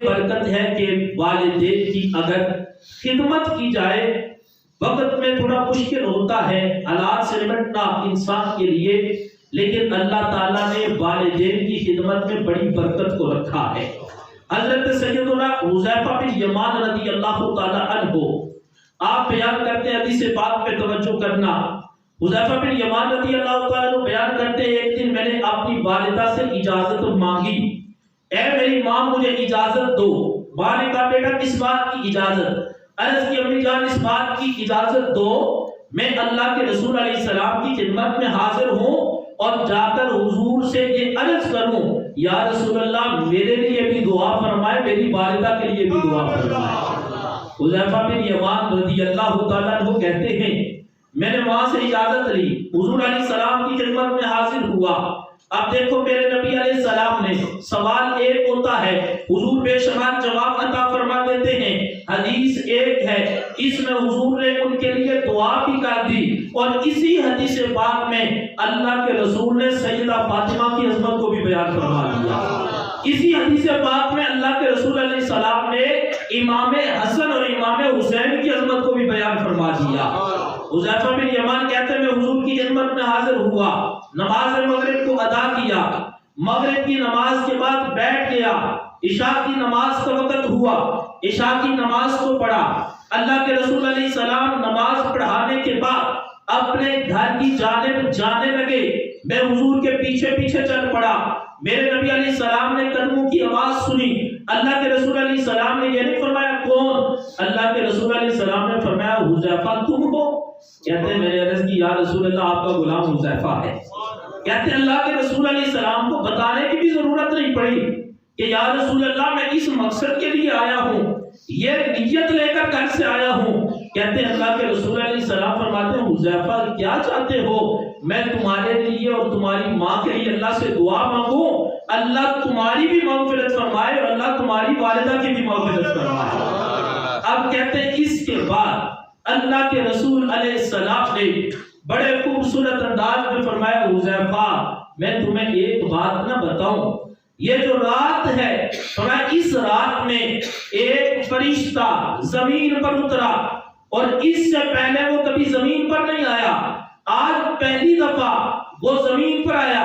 برکت ہے کہ والدین کی اگر خدمت کی جائے، وقت میں تھوڑا مشکل ہوتا ہے حالات سے نمٹنا انسان کے لیے، لیکن اللہ تعالیٰ نے والدین کی خدمت میں بڑی برکت کو رکھا ہے۔ حضرت سیدنا حذیفہ بن یمان رضی اللہ تعالیٰ عنہ آپ بیان کرتے ہیں، حدیث پاک پہ توجہ کرنا، حذیفہ بن یمان رضی اللہ تعالیٰ عنہ بیان کرتے ہیں ایک دن میں نے اپنی والدہ سے اجازت مانگی، اے میری ماں مجھے اجازت دو۔ ماں نے کہا بیٹا کس بات کی اجازت؟ عرض کی امی جان اس بات کی اجازت دو میں اللہ کے رسول علیہ السلام کی خدمت میں حاضر ہوں اور جا کر حضور سے یہ عرض کروں یا رسول اللہ میرے لیے بھی دعا فرمائے، میری والدہ کے لیے بھی دعا فرمائے۔ حذیفہ بن یمان رضی اللہ تعالیٰ عنہ کہتے ہیں میں نے وہاں سے اجازت لی، حضور علیہ السلام کی خدمت میں حاضر ہوا۔ اب دیکھو میرے نبی علیہ السلام نے سوال ایک ہوتا ہے، حضور بے شمار جواب عطا فرما دیتے ہیں، حدیث ایک ہے، اس میں حضور نے ان کے لیے دعا بھی کر دی، اور اسی حدیث پاک میں اللہ کے رسول نے سیدہ فاطمہ کی عظمت کو بھی بیان فرما دیا۔ اسی حدیث پاک میں اللہ کے رسول علیہ السلام نے امام حسن اور امام حسین کی عظمت کو بھی بیان فرما دیا۔ حذیفہ بن یمان کہتے ہیں میں حضور کی خدمت میں حاضر ہوا، نماز مغرب کو ادا کیا، مغرب کی نماز کے بعد بیٹھ گیا، عشاء کی نماز کا وقت ہوا، عشاء کی نماز کو پڑھا۔ اللہ کے رسول علیہ السلام نماز پڑھانے کے بعد اپنے گھر کی جانب جانے لگے، میں حضور کے پیچھے پیچھے چل پڑا۔ میرے نبی علیہ السلام نے قدموں کی آواز سنی، اللہ کے رسول علیہ السلام نے یہ نہیں فرمایا کون؟ اللہ کے رسول علیہ السلام نے فرمایا حذیفہ تم ہو؟ کہتے ہیں میں نے عرض کی یا رسول اللہ آپ کا غلام حذیفہ ہے۔ کہتے ہیں اللہ کے رسول علیہ السلام کو بتانے کی بھی ضرورت نہیں پڑی کہ یا رسول اللہ میں اس مقصد کے لیے آیا ہوں، یہ نیت لے کر گھر سے آیا ہوں۔ کہتے ہیں اللہ کے رسول علیہ السلام فرماتے ہیں حذیفہ کیا چاہتے ہو؟ میں تمہارے لیے اور تمہاری ماں کے لیے اللہ سے دعا مانگوں، اللہ تمہاری بھی مغفرت فرمائے اور اللہ تمہاری والدہ کی بھی مغفرت فرمائے۔ اب کہتے ہیں اس کے بعد اللہ کے رسول علیہ السلام نے بڑے خوبصورت انداز میں فرمایا حذیفہ میں تمہیں ایک بات نہ بتاؤں، یہ جو رات ہے فرمایا اس رات میں ایک فرشتہ زمین پر اترا اور اس سے پہلے وہ کبھی زمین پر نہیں آیا، آج پہلی دفعہ وہ زمین پر آیا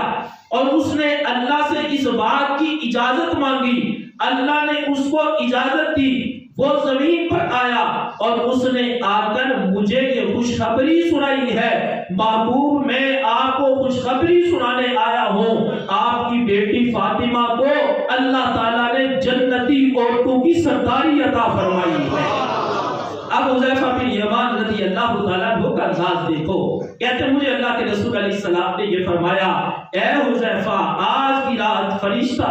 اور اس نے اللہ سے اس بات کی اجازت مانگی، اللہ نے اس کو اجازت دی، وہ زمین پر آیا اور اس نے آ کر مجھے یہ خوشخبری سنائی ہے محبوب میں آپ کو خوشخبری سنانے آیا ہوں، آپ کی بیٹی فاطمہ کو اللہ تعالیٰ نے جنتی عورتوں کی سرداری عطا فرمائی ہے۔ اب حذیفہ بن یمان رضی اللہ تعالیٰ عنہ کا انداز دیکھو، کہتے ہیں مجھے اللہ کے رسول علیہ السلام نے یہ فرمایا اے حذیفہ آج کی رات فرشتہ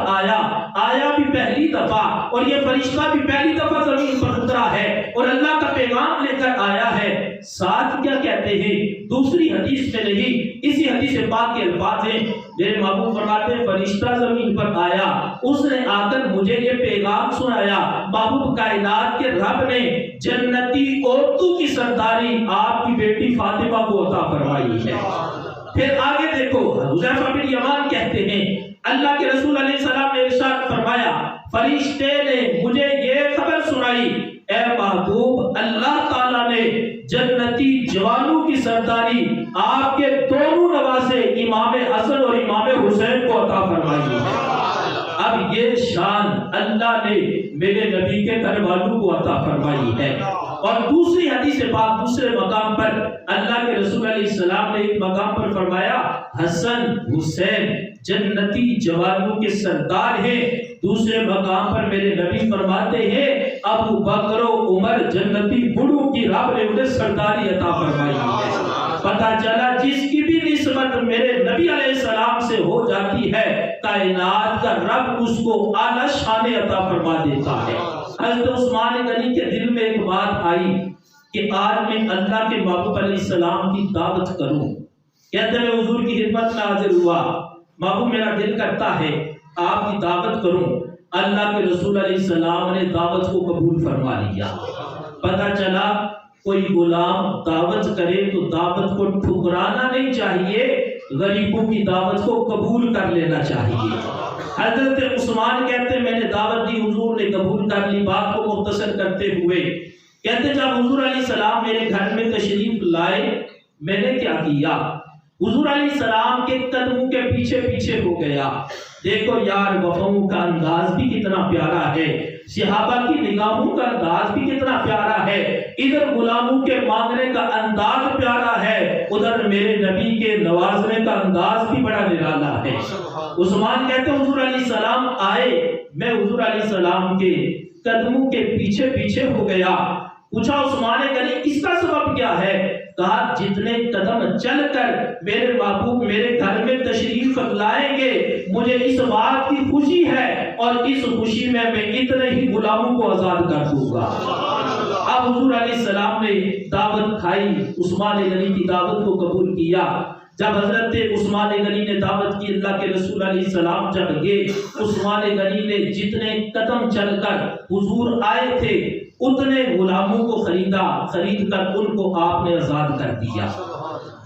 آیا بھی پہلی دفعہ، اور یہ فرشتہ بھی پہلی دفعہ زمین پر اترا ہے اور اللہ کا پیغام لے کر آیا ہے۔ ساتھ کیا کہتے ہیں دوسری حدیث میں نہیں، اسی حدیث پاک کے الفاظ ہیں، میرے محبوب فرماتے ہیں فرشتہ زمین پر آیا، اس نے آ کر مجھے یہ پیغام سنایا محبوب کائنات کے رب نے جنتی عورتوں کی سرداری آپ کی بیٹی فاطمہ کو عطا فرمائی ہے۔ پھر آگے دیکھو حذیفہ بن یمان کہتے ہیں اللہ کے رسول علیہ السلام نے ارشاد فرمایا فرشتے نے مجھے یہ خبر سنائی اے محبوب اللہ تعالیٰ نے جنتی جوانوں کی سرداری آپ کے دونوں نواسے امام حسن اور امام حسین کو عطا فرمائی ہے۔ اب یہ شان اللہ نے میرے نبی کے گھر والوں کو عطا فرمائی ہے۔ اور دوسری حدیث پاک دوسرے مقام پر اللہ کے رسول علیہ السلام نے ایک مقام پر فرمایا حسن حسین جنتی جوانوں کے سردار ہیں، دوسرے مقام پر میرے نبی فرماتے ہیں ابو بکر و عمر جنتی بڑوں کی رب نے انہیں سرداری عطا فرمائی ہے۔ پتہ چلا جس کی بھی نسبت میرے نبی علیہ السلام سے ہو جاتی ہے کائنات کا رب اس کو اعلیٰ شان عطا فرما دیتا ہے۔ حضرت عثمان غنی کے دل میں ایک بات آئی کہ آج میں اللہ کے محبوب علیہ السلام کی دعوت کروں، کہتے ہیں حضور کی خدمت میں حاضر ہوا، محبوب میرا دل کرتا ہے آپ کی دعوت کروں، اللہ کے رسول علیہ السلام نے دعوت کو قبول فرما لیا۔ پتہ چلا کوئی غلام دعوت کرے تو دعوت کو ٹھکرانا نہیں چاہیے، غریبوں کی دعوت کو قبول کر لینا چاہیے۔ حضرت عثمان کہتے ہیں میں نے دعوت دی، حضور نے قبول کر لی۔ بات کو مختصر کرتے ہوئے کہتے جب حضور علیہ السلام میرے گھر میں تشریف لائے میں نے کیا کیا، حضور علیہ السلام کے قدموں کے پیچھے پیچھے ہو گیا۔ دیکھو یار وفاؤں کا انداز بھی کتنا پیارا ہے، صحابہ کی نگاہوں کا انداز بھی کتنا پیارا ہے، ادھر غلاموں کے مانگنے کا انداز پیارا ہے، ادھر میرے نبی کے نوازنے کا انداز بھی بڑا نرالا ہے۔ عثمان کہتے ہیں حضور علیہ السلام آئے، میں حضور علیہ السلام کے قدموں کے پیچھے پیچھے ہو گیا۔ پوچھا عثمان غنی اس کا سبب کیا ہے؟ کہا جتنے قدم چل کر میرے محبوب میرے گھر میں تشریف لائیں گے مجھے اس بات کی خوشی ہے، اور اس خوشی میں اتنے ہی غلاموں کو آزاد کر دوں گا۔ اب حضور علیہ السلام نے دعوت کھائی، عثمان غنی کی دعوت کو قبول کیا۔ جب حضرت عثمان غنی نے دعوت کی، اللہ کے رسول علیہ السلام جب گئے، عثمان غنی نے جتنے قدم چل کر حضور آئے تھے اتنے غلاموں کو خرید کر ان کو آپ نے آزاد کر دیا۔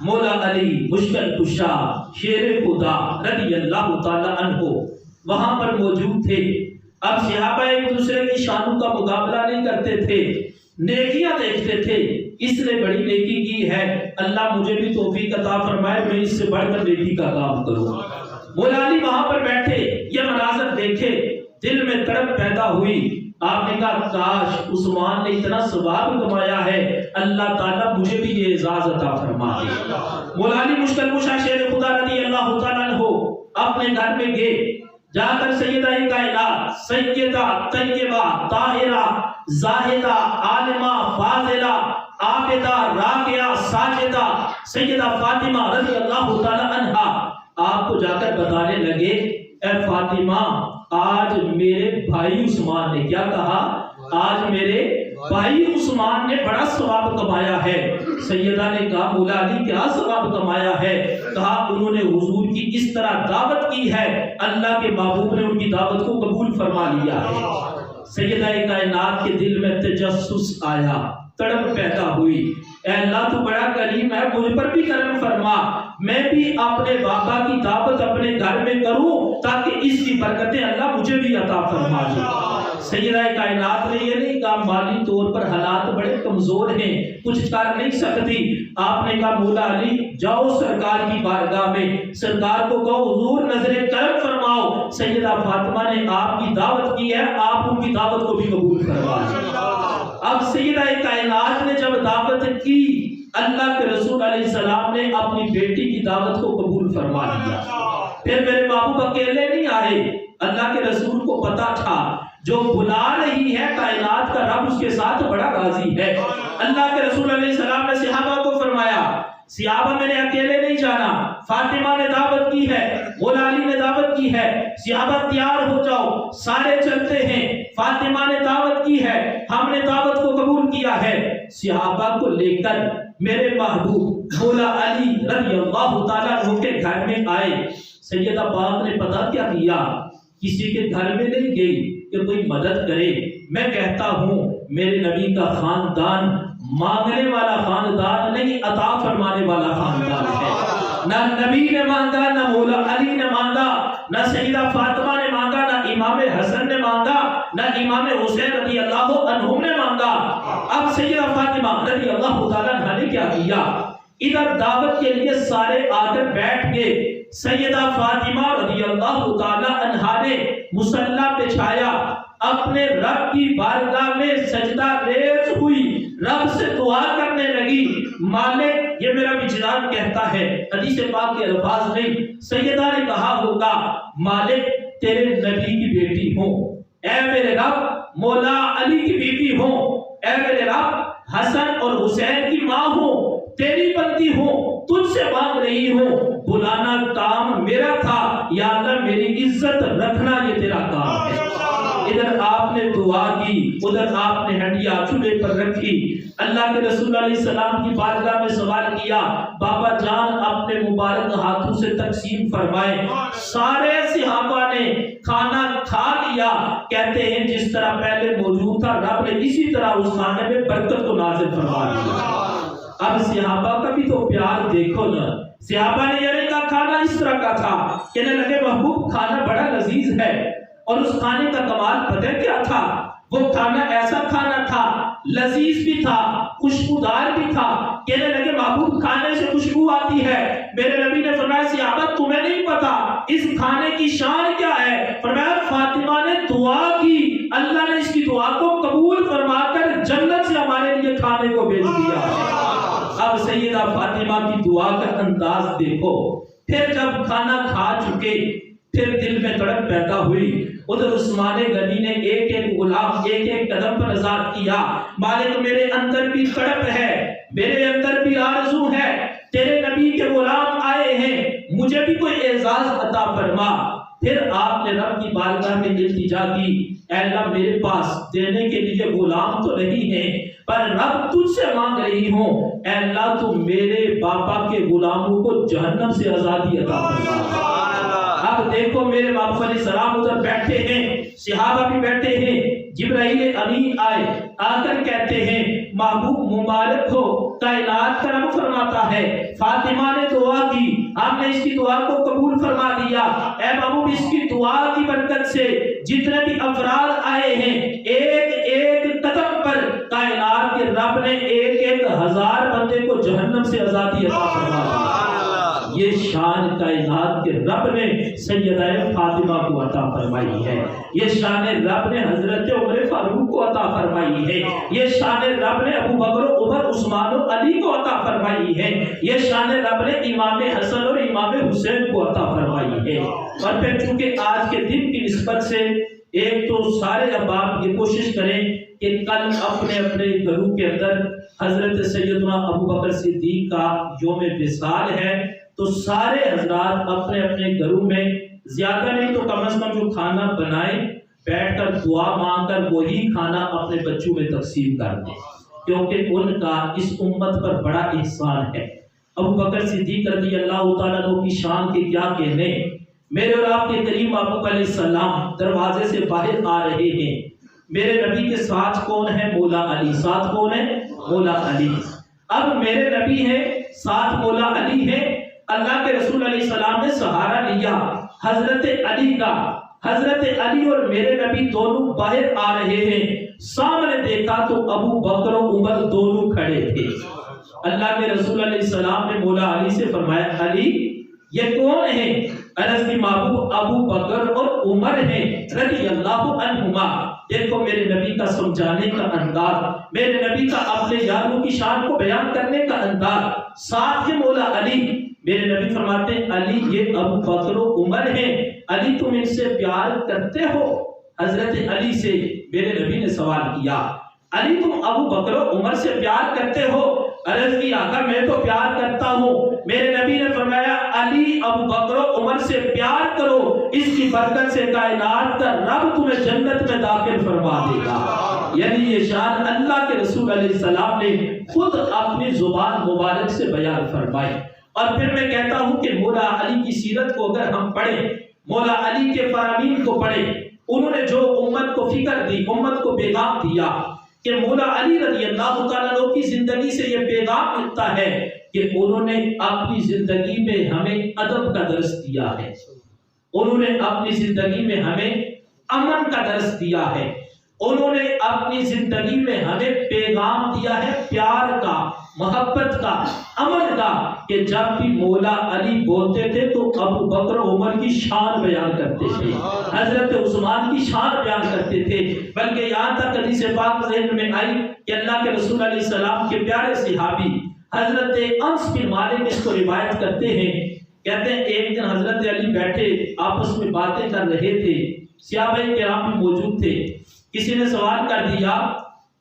مولا علی مشکل کشا شیر خدا رضی اللہ تعالی عنہ وہاں پر موجود تھے۔ اب صحابہ ایک دوسرے کی شانوں کا مقابلہ نہیں کرتے تھے، نیکیاں دیکھتے تھے، اس نے بڑی نیکی کی ہے، اللہ مجھے بھی توفیق عطا فرمائے میں اس سے بڑھ کر نیکی کا کام کروں۔ مولا علی وہاں پر بیٹھے یہ مناظر دیکھے، دل میں تڑپ پیدا ہوئی۔ آپ نے کہا کاش عثمان نے اتنا ثواب کمایا ہے، اللہ تعالیٰ مجھے بھی یہ اعزاز عطا فرما دے۔ مولا علی مشکل کشا شیر خدا رضی اللہ تعالیٰ عنہ اپنے گھر میں گئے، جا کر سیدہ کائنات سیدہ طیبہ طاہرہ زاہدہ عالمہ فاضلہ عابدہ راکعہ ساجدہ سیدہ فاطمہ رضی اللہ تعالیٰ عنہا آپ کو جا کر بتانے لگے اے فاطمہ آج میرے بھائی عثمان نے کیا کہا، آج میرے بھائی عثمان نے بڑا ثواب کمایا ہے۔ سیدہ نے کہا مولا علی کیا ثواب کمایا ہے؟ کہا انہوں نے حضور کی اس طرح دعوت کی ہے، اللہ کے محبوب نے ان کی دعوت کو قبول فرما لیا ہے۔ سیدہ کائنات کے دل میں تجسس آیا، تڑپ پیدا ہوئی، اے اللہ تو بڑا کریم ہے، مجھ پر بھی کرم فرما، میں بھی اپنے بابا کی دعوت اپنے گھر میں کروں تاکہ اس کی برکتیں اللہ مجھے بھی عطا فرما دے۔ سیدہ کائنات نے یہ نہیں کہا مالی طور پر حالات بڑے کمزور ہیں کچھ کر نہیں سکتی، آپ نے کہا مولا علی جاؤ سرکار کی بارگاہ میں، سرکار کو کہو حضور نظر کرم فرماؤ، سیدہ فاطمہ نے آپ کی دعوت کی ہے، آپ ان کی دعوت کو بھی قبول فرما لیں۔ اب سیدہ کائنات نے جب دعوت کی، اللہ کے رسول علیہ السلام نے اپنی بیٹی کی دعوت کو قبول فرما لیا۔ پھر میرے محبوب اکیلے نہیں آئے، اللہ کے رسول کو پتا تھا جو بلا رہی ہے کائنات کا رب اس کے ساتھ بڑا راضی ہے۔ اللہ کے رسول علیہ السلام نے صحابہ کو فرمایا صحابہ میں نے اکیلے نہیں جانا، فاطمہ نے دعوت کی ہے، مولا علی نے دعوت کی ہے، صحابہ تیار ہو جاؤ سارے چلتے ہیں، فاطمہ نے دعوت کی ہے، ہم نے دعوت کو قبول کیا ہے۔ صحابہ کو لے کر میرے محبوب مولا علی رضی اللہ تعالیٰ عنہ کے گھر میں آئے۔ سیدہ پاک نے پتہ کیا کیا، کسی کے گھر میں نہیں گئی کہ کوئی مدد کرے۔ میں کہتا ہوں میرے نبی کا خاندان مانگنے والا خاندان نہیں، عطا فرمانے والا خاندان ہے۔ نہ نبی نے مانگا، نہ مولا علی نے مانگا، نہ سیدہ فاطمہ نے مانگا، نہ امام حسن نے مانگا، نہ امام حسین رضی اللہ عنہم نے مانگا۔ اب سیدہ فاطمہ رضی اللہ تعالیٰ عنہ نے کیا کیا، ادھر دعوت کے لیے سارے آ کر بیٹھ گئے۔ سیدہ فاطمہ رضی اللہ تعالیٰ عنہ نے مصلی بچھایا، اپنے رب کی بارگاہ میں سجدہ ریز ہوئی، رب سے دعا کرنے لگی، مالک یہ میرا وجدان کہتا ہے، حدیث پاک کے الفاظ نہیں، سیدہ نے کہا ہوگا مالک تیرے نبی کی بیٹی ہوں، اے میرے رب مولا علی کی بیٹی ہوں، اے میرے رب حسن اور حسین کی ماں ہوں، تیری بندی ہوں، تجھ سے مانگ رہی ہوں، بلانا کام میرا تھا، یا اللہ میری عزت رکھنا یہ تیرا کام ہے۔ ادھر آپ نے دعا کی، ادھر آپ نے ہڈیاں چولہے پر رکھی، اللہ کے رسول علیہ السلام کی بارگاہ میں سوال کیا، بابا جان اپنے مبارک ہاتھوں سے تقسیم فرمائے۔ سارے صحابہ نے کھانا کھا لیا، کہتے ہیں جس طرح پہلے موجود تھا رب نے اسی طرح اس کھانے میں برکت کو نازل فرما دیا۔ اب صحابہ کا بھی تو پیار دیکھو نا، صحابہ نے یعنی کا کھانا اس طرح کا تھا، کہنے لگے محبوب کھانا بڑا لذیذ ہے، اور اس کھانے کا کمال پتہ کیا تھا؟ وہ کھانا ایسا کھانا تھا، لذیذ بھی تھا، خوشبودار بھی تھا، کہنے لگے محبوب کھانے سے خوشبو آتی ہے۔ میرے نبی نے فرمایا صحابہ تمہیں نہیں پتا اس کھانے کی شان کیا ہے؟ فرمایا فاطمہ نے دعا کی، اللہ نے اس کی دعا کو قبول فرما کر جنت سے ہمارے لیے کھانے کو بھیج دیا ہے۔ اب سیدہ فاطمہ کی دعا کا انداز دیکھو۔ پھر جب کھانا کھا چکے پھر دل میں تڑپ پیدا ہوئی، ادھر عثمان غنی نے ایک ایک غلام ایک ایک قدم پر آزاد کیا۔ مالک میرے اندر بھی تڑپ ہے، میرے اندر بھی آرزو ہے، تیرے نبی کے غلام آئے ہیں، مجھے بھی کوئی اعزاز عطا فرما۔ پھر آپ نے رب کی بارگاہ میں التجا کی، اے اللہ میرے پاس دینے کے لیے غلام تو نہیں ہے، پر رب تجھ سے مانگ رہی ہوں، اے اللہ تو میرے باپا کے غلاموں کو جہنم سے آزادی عطا فرما۔ اب دیکھو میرے باپ علیہ السلام ادھر بیٹھے ہیں، صحابہ بھی بیٹھے ہیں، جبرائیل امین آئے، آ کر کہتے ہیں محبوب مبارک ہو، کائنات کا رب فرماتا ہے فاطمہ نے دعا کی، ہم نے اس کی دعا کو قبول فرما دیا، اے محبوب اس کی دعا کی برکت سے جتنے بھی افراد آئے ہیں ایک ایک قدم پر کائنات کے رب نے ایک ایک ہزار بندے کو جہنم سے آزادی عطا فرما دی۔ یہ شان کائنات کے رب نے سیدہ فاطمہ کو عطا فرمائی ہے، یہ شان رب نے حضرت عمر فاروق کو عطا فرمائی ہے، یہ شان رب نے ابو بکر و عمر عثمان و علی کو عطا فرمائی ہے، یہ شان رب نے امام حسن اور امام حسین کو عطا فرمائی ہے۔ اور پھر چونکہ آج کے دن کی نسبت سے ایک تو سارے احباب یہ کوشش کریں کہ کل اپنے اپنے گھروں کے اندر حضرت سیدنا ابو بکر صدیق کا یوم وصال ہے، تو سارے حضرات اپنے اپنے گھروں میں زیادہ نہیں تو کم از کم جو کھانا بنائیں بیٹھ کر دعا مانگ کر وہی کھانا اپنے بچوں میں تقسیم کر دیں، کیونکہ ان کا اس امت پر بڑا احسان ہے۔ ابو بکر صدیق رضی اللہ تعالیٰ عنہ کی شان کے کیا کہنے، میرے اور آپ کے کریم آقا علیہ السلام دروازے سے باہر آ رہے ہیں، میرے نبی کے ساتھ کون ہے؟ مولا علی۔ ساتھ کون ہے؟ مولا علی۔ اب میرے نبی ہے، ساتھ مولا علی ہے، اللہ کے رسول علیہ السلام نے سہارا لیا حضرت علی کا۔ حضرت علی اور میرے نبی دونوں باہر آ رہے ہیں، سامنے دیکھا تو ابو بکر و عمر دونوں کھڑے تھے۔ اللہ کے رسول علیہ السلام نے مولا علی سے فرمایا علی یہ کون ہے؟ عرض کی محبوب ابو بکر اور عمر ہیں رضی اللہ عنہما۔ دیکھو میرے نبی کا سمجھانے کا انداز، میرے نبی کا اپنے یاروں کی شان کو بیان کرنے کا انداز، ساتھ ہی مولا علی۔ میرے نبی فرماتے ہیں علی یہ ابو بکر و عمر ہیں، علی تم ان سے پیار کرتے ہو؟ حضرت علی سے میرے نبی نے سوال کیا علی تم ابو بکر و عمر سے پیار کرتے ہو؟ عرض کی آقا میں تو پیار کرتا ہوں۔ میرے نبی نے فرمایا علی ابو بکر و عمر سے پیار کرو، اس کی برکت سے کائنات کا رب تمہیں جنت میں داخل فرما دے گا۔ یعنی یہ شان اللہ کے رسول علیہ السلام نے خود اپنی زبان مبارک سے بیان فرمائی۔ اور پھر میں کہتا ہوں کہ مولا علی کی سیرت کو اگر ہم پڑھیں، مولا علی کے فرامین کو پڑھیں، انہوں نے جو امت کو فکر دی، امت کو پیغام دیا کہ مولا علی رضی اللہ تعالیٰ عنہ کی زندگی سے یہ پیغام ملتا ہے کہ انہوں نے اپنی زندگی میں ہمیں ادب کا درس دیا ہے، انہوں نے اپنی زندگی میں ہمیں امن کا درس دیا ہے، انہوں نے اپنی زندگی میں ہمیں پیغام دیا ہے پیار کا، محبت کا، امن کا، کہ جب بھی مولا علی بولتے تھے تو ابو بکر و عمر کی شان بیان کرتے تھے، حضرت عثمان کی شان بیان کرتے تھے، بلکہ یہاں تک حدیث پاک ذہن میں آئی کہ اللہ کے رسول علیہ السلام کے پیارے صحابی حضرت انس بن مالک اس کو روایت کرتے ہیں، کہتے ہیں ایک دن حضرت علی بیٹھے آپس میں باتیں کر رہے تھے، صحابہ کرام بھی موجود تھے، کسی نے سوال کر دیا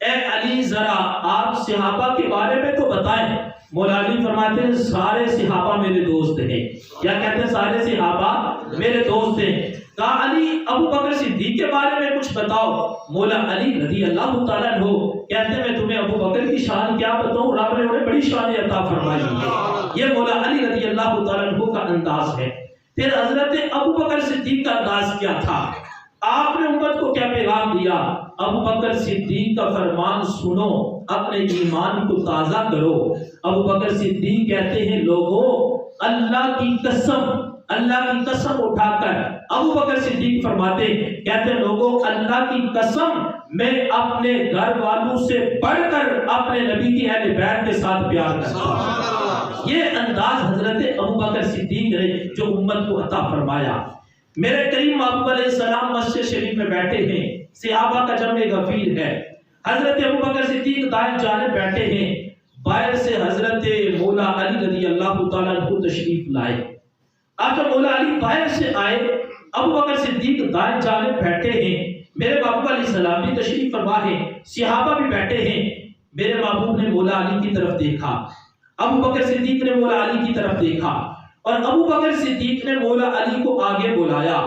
اے علی ذرا آپ صحابہ کے بارے میں تو بتائیں۔ مولا علی فرماتے ہیں سارے صحابہ میرے دوست ہیں۔ کیا کہتے ہیں؟ سارے صحابہ میرے دوست ہیں۔ کہا علی ابو بکر صدیق کے بارے میں کچھ بتاؤ۔ مولا علی رضی اللہ تعالیٰ عنہ کہتے ہیں میں تمہیں ابو بکر کی شان کیا بتاؤں، رب نے انہیں بڑی شان عطا فرمائی ہے۔ یہ مولا علی رضی اللہ تعالیٰ عنہ کا انداز ہے۔ پھر حضرت ابو بکر صدیق کا انداز کیا تھا؟ آپ نے امت کو کیا پیغام دیا؟ ابو بکر صدیق کا فرمان سنو، اپنے ایمان کو تازہ کرو۔ ابو بکر صدیق کہتے ہیں لوگوں اللہ کی قسم اٹھا کر ابو بکر صدیق فرماتے کہتے لوگوں اللہ کی قسم میں اپنے گھر والوں سے بڑھ کر اپنے نبی کی اہل بیت کے ساتھ پیار کرتا ہوں۔ یہ انداز حضرت ابو بکر صدیق نے جو امت کو عطا فرمایا۔ میرے کریم محبوب علیہ السلام مسجد شریف میں بیٹھے ہیں، صحابہ کا جمع غفیر ہے، حضرت ابو بکر صدیق دائیں جانب بیٹھے ہیں، باہر سے حضرت مولا علی رضی اللہ تعالیٰ عنہ تشریف لائے۔ اب جب مولا علی باہر سے آئے، ابو بکر صدیق دائیں جانب بیٹھے ہیں، میرے محبوب علیہ السلام بھی تشریف فرما ہے، صحابہ بھی بیٹھے ہیں۔ میرے محبوب نے مولا علی کی طرف دیکھا، ابو بکر صدیق نے مولا علی کی طرف دیکھا، اور ابو بکر صدیق نے مولا علی کو آگے بلایا۔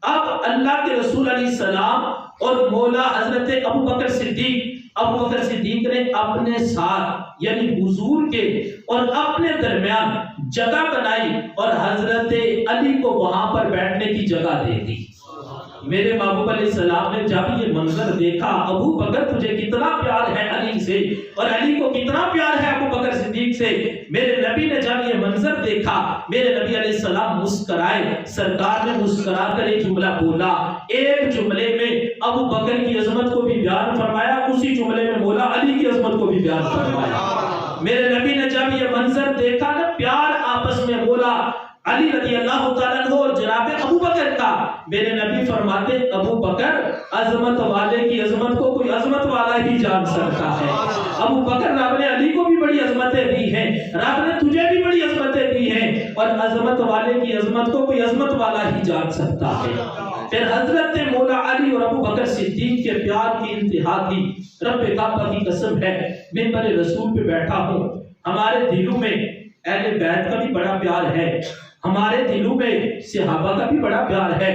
اب اللہ کے رسول علیہ السلام اور مولا حضرت ابو بکر صدیق نے اپنے ساتھ یعنی حضور کے اور اپنے درمیان جگہ بنائی اور حضرت علی کو وہاں پر بیٹھنے کی جگہ دے دی۔ میرے محبوب علیہ السلام نے جب یہ منظر دیکھا، ابو بکر تجھے کتنا پیار ہے علی سے اور علی کو کتنا پیار ہے ابو بکر صدیق سے، میرے نبی نے جب یہ منظر دیکھا، میرے نبی علیہ السلام مسکرائے، سرکار نے مسکرا کر ایک جملہ بولا، ایک جملے میں ابو بکر کی عظمت کو بھی بیان فرمایا، اسی جملے میں مولا علی کی عظمت کو بھی بیان فرمایا۔ میرے نبی نے جب یہ منظر دیکھا نا، پیار آپس میں مولا علی رضی اللہ تعالیٰ عنہ اور جناب ابو بکر کا، میرے نبی فرماتے ابو بکر عظمت والے کی عظمت کو کوئی عظمت والا ہی جان سکتا ہے۔ ابو بکر رب نے علی کو بھی بڑی عظمتیں دی ہیں، رب نے تجھے بھی بڑی عظمتیں دی ہیں، اور عظمت والے کی عظمت کو کوئی عظمت والا ہی جان سکتا ہے۔ پھر حضرت مولا علی اور ابو بکر صدیق کے پیار کی انتہا تھی۔ رب کعبہ کی قسم ہے، منبر رسول پہ بیٹھا ہوں، ہمارے دلوں میں اہل بیت کا بھی بڑا پیار ہے، ہمارے دلوں میں صحابہ کا بھی بڑا پیار ہے،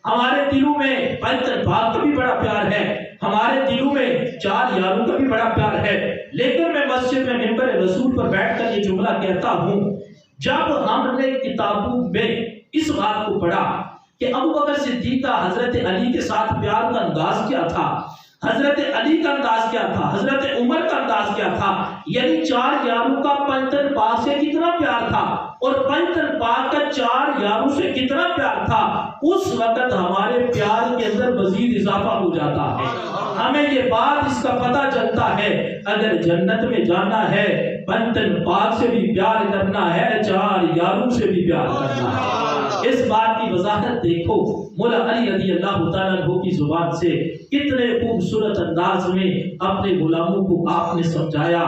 ہمارے دلوں میں بیت پاک کا بھی بڑا پیار ہے، ہمارے دلوں میں چار یاروں کا بھی بڑا پیار ہے۔ لیکن میں مسجد میں منبر رسول پر بیٹھ کر یہ جملہ کہتا ہوں، جب ہم نے کتابوں میں اس بات کو پڑھا کہ ابو بکر صدیق کا حضرت علی کے ساتھ پیار کا انداز کیا تھا، حضرت علی کا انداز کیا تھا، حضرت عمر کا انداز کیا تھا، یعنی چار یاروں کا پنجتن پاک سے کتنا پیار تھا اور پنجتن پاک کا چار یاروں سے کتنا پیار تھا، اس وقت ہمارے پیار کے اندر مزید اضافہ ہو جاتا ہے۔ ہمیں یہ بات اس کا پتہ چلتا ہے، اگر جنت میں جانا ہے پنجتن پاک سے بھی پیار کرنا ہے، چار یاروں سے بھی پیار کرنا ہے۔ اس بات کی وضاحت دیکھو، مولا علی رضی اللہ تعالیٰ عنہ کی زبان سے کتنے خوبصورت انداز میں اپنے غلاموں کو آپ نے سمجھایا۔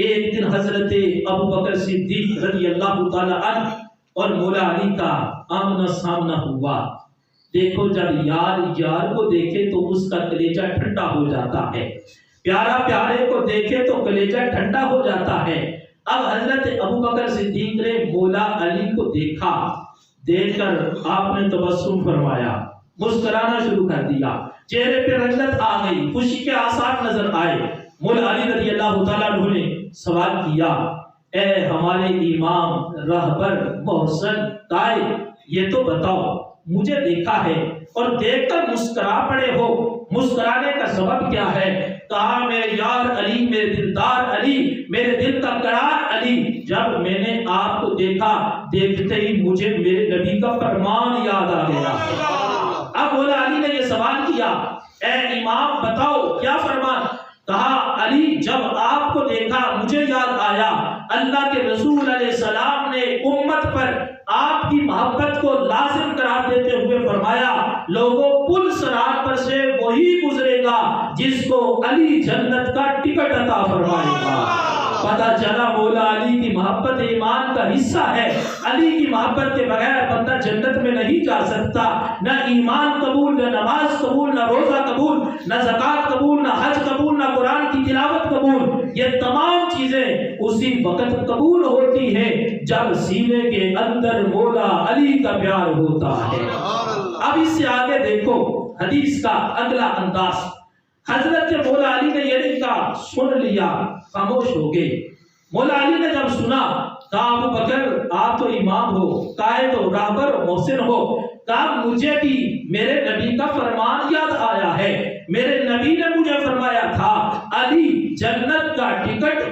ایک دن حضرت ابو بکر صدیق رضی اللہ تعالیٰ عنہ اور مولا علی کا آمنا سامنا ہوا۔ دیکھو جب یار کو دیکھے تو اس کا کلیجہ ٹھنڈا ہو جاتا ہے، پیارا پیارے کو دیکھے تو کلیجہ ٹھنڈا ہو جاتا ہے۔ اب حضرت ابو بکر صدیق نے مولا علی کو دیکھا، دیکھ کر آپ نے تبسم فرمایا، مسکرانا شروع کر دیا، چہرے پہ رنگت آ گئی، خوشی کے آثار نظر آئے۔ مولا علی رضی اللہ تعالیٰ عنہ نے سوال کیا، اے ہمارے امام رہبر محسن قائد، یہ تو بتاؤ، مجھے دیکھا ہے اور دیکھ کر مسکرا پڑے ہو، مسکرانے کا سبب کیا ہے؟ کہا میرے یار علی، میرے دلدار علی، میرے دل کا قرار علی، جب میں نے آپ کو دیکھا، دیکھتے ہی مجھے میرے نبی کا فرمان یاد آ گیا۔ اب مولا علی نے یہ سوال کیا، اے امام بتاؤ کیا فرمان؟ کہا علی جب آپ کو دیکھا مجھے یاد آیا، اللہ کے رسول علیہ السلام نے امت پر آپ کی محبت کو لازم قرار دیتے ہوئے فرمایا، لوگوں پل صراط پر سے وہی گزرے گا جس کو علی جنت کا ٹکٹ عطا فرمائے گا۔ پتہ چلا مولا علی کی محبت ایمان کا حصہ ہے، علی کی محبت کے بغیر بندہ جنت میں نہیں جا سکتا، نہ ایمان قبول، نہ نماز قبول، نہ روزہ قبول، نہ زکوٰۃ قبول، نہ حج قبول، نہ قرآن کی تلاوت قبول۔ یہ تمام چیزیں اسی وقت قبول ہوتی ہیں جب سینے کے اندر مولا علی کا پیار ہوتا ہے۔ اب اس سے آگے دیکھو حدیث کا اگلا انداز، حضرت مولا علی نے یہ کہا، سن لیا، خاموش ہو گئے۔ مولا علی نے جب سنا، کہا ابو بکر آپ تو امام ہو، قائد ہو، رہبر ہو، محسن ہو، کہا مجھے بھی میرے نبی کا فرمان یاد آیا ہے، میرے نبی نے مجھے فرمایا تھا علی جنت کا ٹکٹ